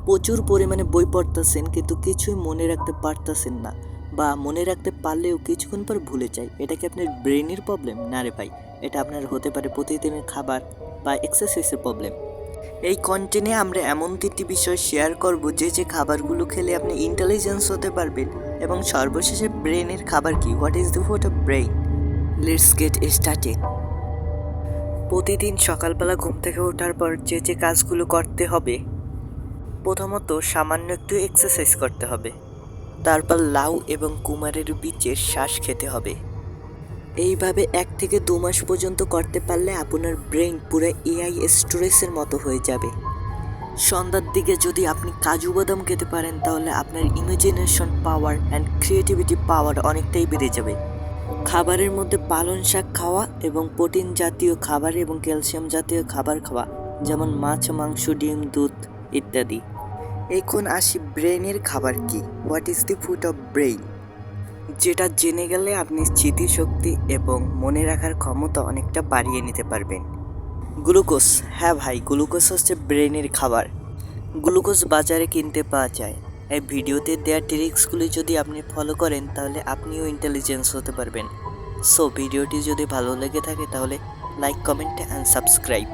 প্রচুর পরিমাণে বই পড়তেছেন কিন্তু কিছুই মনে রাখতে পারতেছেন না, বা মনে রাখতে পারলেও কিছুক্ষণ পর ভুলে যায়। এটা কি আপনার ব্রেনের প্রবলেম? না রে ভাই, এটা আপনার হতে পারে প্রতিদিনের খাবার বা এক্সারসাইজের প্রবলেম। এই কন্টেন্টে আমরা এমন 3টি বিষয় শেয়ার করব যে খাবারগুলো খেলে আপনি ইন্টেলিজেন্স হতে পারবেন, এবং সর্বশেষে ব্রেনের খাবার কি, what is the food of brain. Let's get started. প্রতিদিন সকালবেলা ঘুম থেকে ওঠার পর যে কাজগুলো করতে হবে, প্রথমত সামান্য একটু এক্সারসাইজ করতে হবে, তারপর লাউ এবং কুমারের বীজের শ্বাস খেতে হবে। এইভাবে 1 থেকে 2 মাস পর্যন্ত করতে পারলে আপনার ব্রেইন পুরো এআই স্টোরেজের মতো হয়ে যাবে। সন্ধ্যার দিকে যদি আপনি কাজু বাদাম খেতে পারেন তাহলে আপনার ইমাজিনেশন পাওয়ার অ্যান্ড ক্রিয়েটিভিটি পাওয়ার অনেকটাই বেড়ে যাবে। খাবারের মধ্যে পালং শাক খাওয়া এবং প্রোটিন জাতীয় খাবার এবং ক্যালসিয়াম জাতীয় খাবার খাওয়া, যেমন মাছ, মাংস, ডিম, দুধ ইত্যাদি। এখন আসি ব্রেনের খাবার কি, what is the food of brain, যেটা জেনে গেলে আপনি স্মৃতিশক্তি এবং মনে রাখার ক্ষমতা অনেকটা বাড়িয়ে নিতে পারবেন। গ্লুকোজ। হ্যাঁ ভাই, গ্লুকোজ হচ্ছে ব্রেনের খাবার। গ্লুকোজ বাজারে কিনতে পাওয়া যায়। এই ভিডিওতে দেওয়া ট্রিক্সগুলি যদি আপনি ফলো করেন তাহলে আপনিও ইন্টেলিজেন্স হতে পারবেন। সো ভিডিওটি যদি ভালো লেগে থাকে তাহলে লাইক, কমেন্ট অ্যান্ড সাবস্ক্রাইব।